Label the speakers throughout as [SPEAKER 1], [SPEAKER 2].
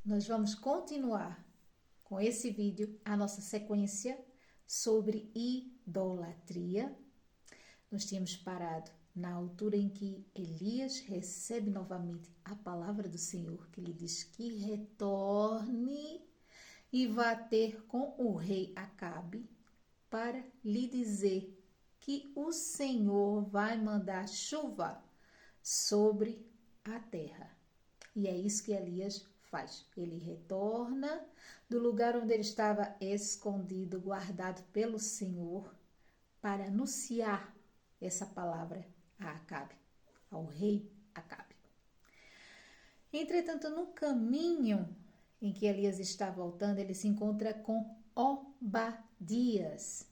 [SPEAKER 1] nós vamos continuar com esse vídeo a nossa sequência sobre idolatria. Nós tínhamos parado na altura em que Elias recebe novamente a palavra do Senhor, que lhe diz que retorne e vá ter com o rei Acabe para lhe dizer que o Senhor vai mandar chuva sobre a terra. E é isso que Elias faz. Ele retorna do lugar onde ele estava escondido, guardado pelo Senhor, para anunciar essa palavra a Acabe, ao rei Acabe. Entretanto, no caminho em que Elias está voltando, ele se encontra com Obadias.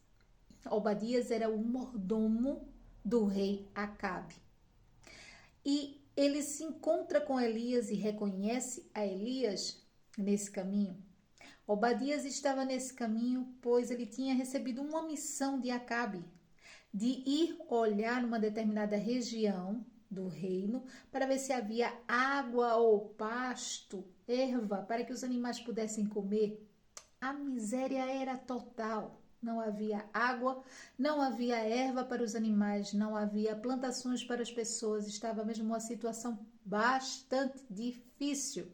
[SPEAKER 1] Obadias era o mordomo do rei Acabe. E ele se encontra com Elias e reconhece a Elias nesse caminho. Obadias estava nesse caminho, pois ele tinha recebido uma missão de Acabe, de ir olhar numa determinada região do reino para ver se havia água ou pasto, erva, para que os animais pudessem comer. A miséria era total. Não havia água, não havia erva para os animais, não havia plantações para as pessoas. Estava mesmo uma situação bastante difícil.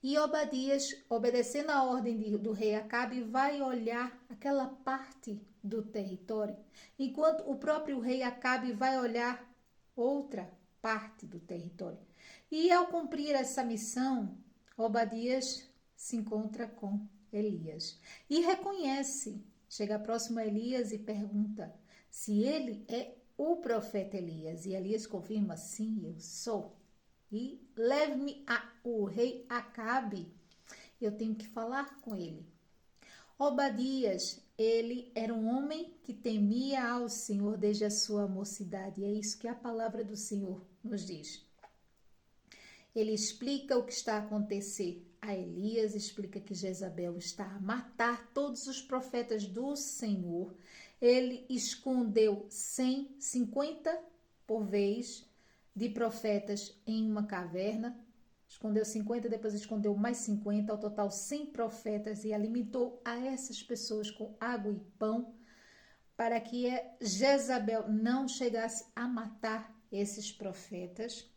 [SPEAKER 1] E Obadias, obedecendo a ordem do rei Acabe, vai olhar aquela parte do território, enquanto o próprio rei Acabe vai olhar outra parte do território. E ao cumprir essa missão, Obadias se encontra com Elias e reconhece, chega próximo a Elias e pergunta se ele é o profeta Elias. E Elias confirma: sim, eu sou. E leve-me ao rei Acabe, eu tenho que falar com ele. Obadias, ele era um homem que temia ao Senhor desde a sua mocidade, e é isso que a palavra do Senhor nos diz. Ele explica o que está a acontecer a Elias, explica que Jezabel está a matar todos os profetas do Senhor. Ele escondeu 150 por vez de profetas em uma caverna, escondeu 50, depois escondeu mais 50, ao total 100 profetas, e alimentou a essas pessoas com água e pão, para que Jezabel não chegasse a matar esses profetas.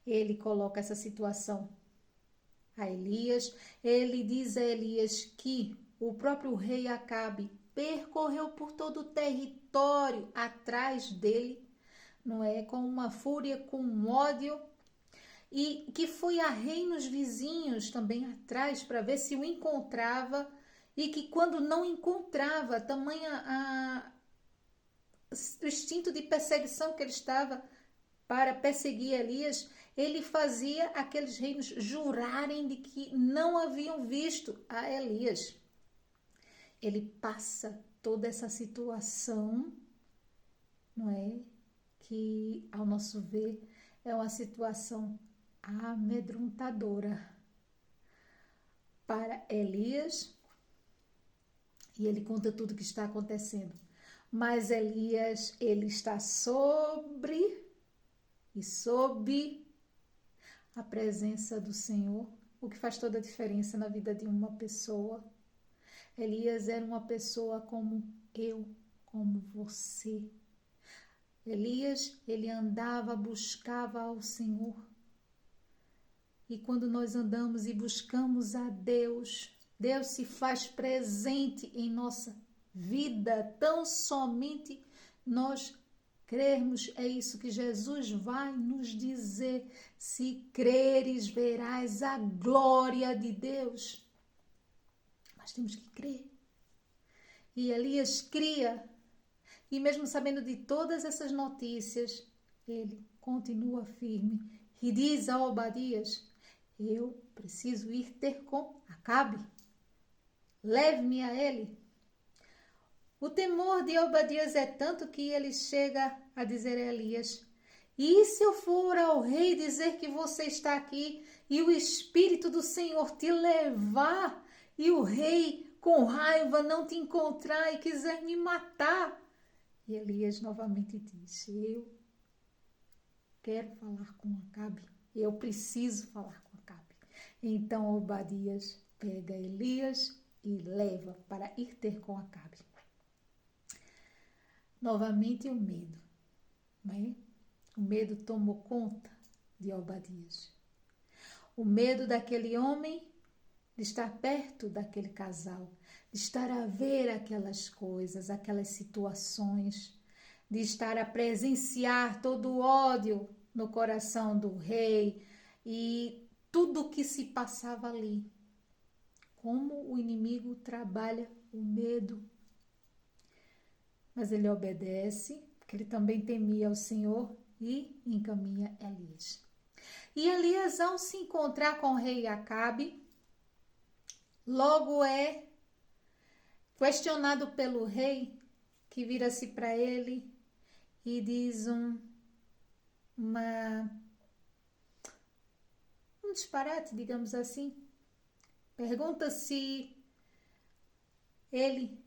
[SPEAKER 1] Ele coloca essa situação a Elias. Ele diz a Elias que o próprio rei Acabe percorreu por todo o território atrás dele, não é, com uma fúria, com um ódio, e que foi a reinos vizinhos também atrás para ver se o encontrava, e que quando não encontrava, tamanha o instinto de perseguição que ele estava para perseguir Elias, ele fazia aqueles reinos jurarem de que não haviam visto a Elias. Ele passa toda essa situação, não é? Que, ao nosso ver, é uma situação amedrontadora para Elias, e ele conta tudo o que está acontecendo. Mas Elias, ele está sob a presença do Senhor, o que faz toda a diferença na vida de uma pessoa. Elias era uma pessoa como eu, como você. Elias, ele andava, buscava ao Senhor. E quando nós andamos e buscamos a Deus, Deus se faz presente em nossa vida, tão somente nós crermos. É isso que Jesus vai nos dizer: se creres, verás a glória de Deus. Mas temos que crer. E Elias cria. E mesmo sabendo de todas essas notícias, ele continua firme e diz a Obadias: eu preciso ir ter com Acabe. Leve-me a ele. O temor de Obadias é tanto que ele chega a dizer a Elias: e se eu for ao rei dizer que você está aqui e o Espírito do Senhor te levar e o rei com raiva não te encontrar e quiser me matar? E Elias novamente diz: eu quero falar com Acabe, eu preciso falar com Acabe. Então Obadias pega Elias e leva para ir ter com Acabe. Novamente o medo, não é? O medo tomou conta de Obadias. O medo daquele homem de estar perto daquele casal, de estar a ver aquelas coisas, aquelas situações, de estar a presenciar todo o ódio no coração do rei e tudo o que se passava ali. Como o inimigo trabalha o medo. Mas ele obedece, porque ele também temia ao Senhor e encaminha Elias. E Elias, ao se encontrar com o rei Acabe, logo é questionado pelo rei, que vira-se para ele e diz um disparate, digamos assim. Pergunta se ele,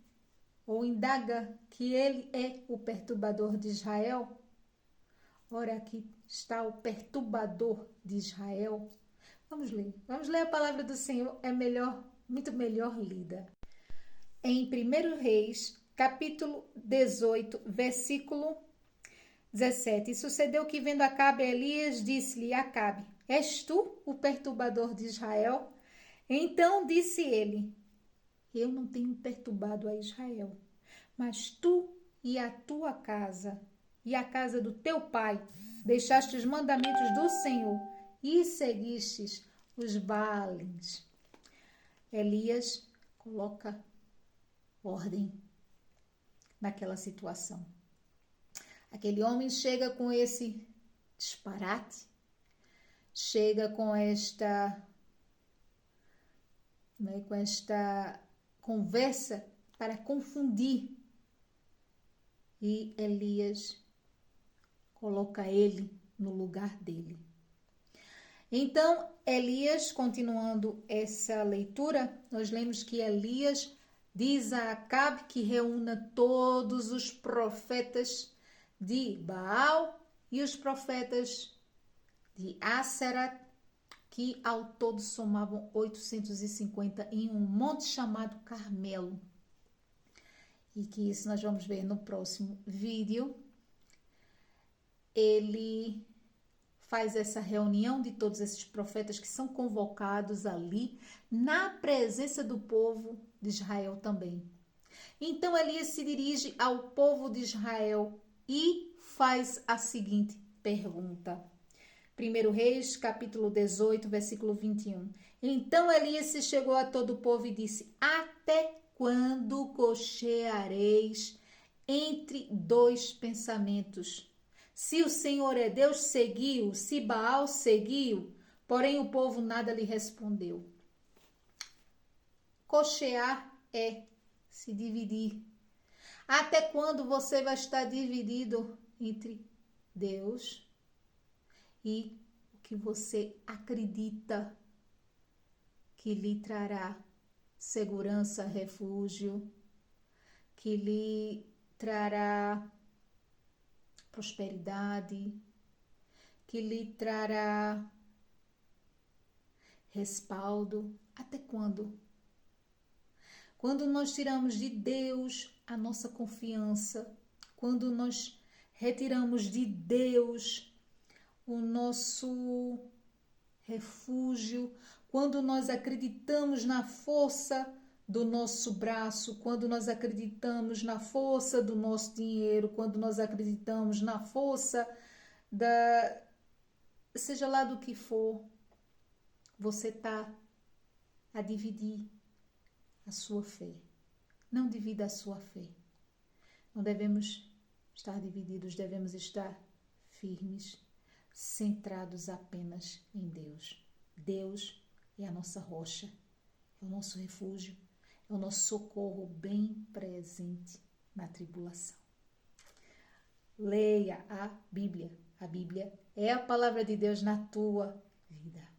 [SPEAKER 1] ou indaga que ele é o perturbador de Israel. Ora, aqui está o perturbador de Israel. Vamos ler a palavra do Senhor, é melhor, muito melhor lida. Em 1 Reis, capítulo 18, versículo 17. E sucedeu que, vendo Acabe, Elias disse-lhe: Acabe, és tu o perturbador de Israel? Então disse ele: eu não tenho perturbado a Israel, mas tu e a tua casa e a casa do teu pai deixaste os mandamentos do Senhor e seguistes os Baalins. Elias coloca ordem naquela situação. Aquele homem chega com esse disparate, chega com esta conversa para confundir, e Elias coloca ele no lugar dele. Então, Elias, continuando essa leitura, nós lemos que Elias diz a Acabe que reúna todos os profetas de Baal e os profetas de Asserat, que ao todo somavam 850 em um monte chamado Carmelo. E que isso nós vamos ver no próximo vídeo. Ele faz essa reunião de todos esses profetas que são convocados ali na presença do povo de Israel também. Então Elias se dirige ao povo de Israel e faz a seguinte pergunta. 1 Reis, capítulo 18, versículo 21. Então Elias se chegou a todo o povo e disse: até quando cocheareis entre dois pensamentos? Se o Senhor é Deus, seguiu, se Baal, seguiu. Porém o povo nada lhe respondeu. Cochear é se dividir. Até quando você vai estar dividido entre Deus e o que você acredita que lhe trará segurança, refúgio, que lhe trará prosperidade, que lhe trará respaldo? Até quando? Quando nós tiramos de Deus a nossa confiança, quando nós retiramos de Deus o nosso refúgio, quando nós acreditamos na força do nosso braço, quando nós acreditamos na força do nosso dinheiro, quando nós acreditamos na força seja lá do que for, você está a dividir a sua fé. Não divida a sua fé. Não devemos estar divididos, devemos estar firmes, centrados apenas em Deus. Deus é a nossa rocha, é o nosso refúgio, é o nosso socorro bem presente na tribulação. Leia a Bíblia. A Bíblia é a palavra de Deus na tua vida.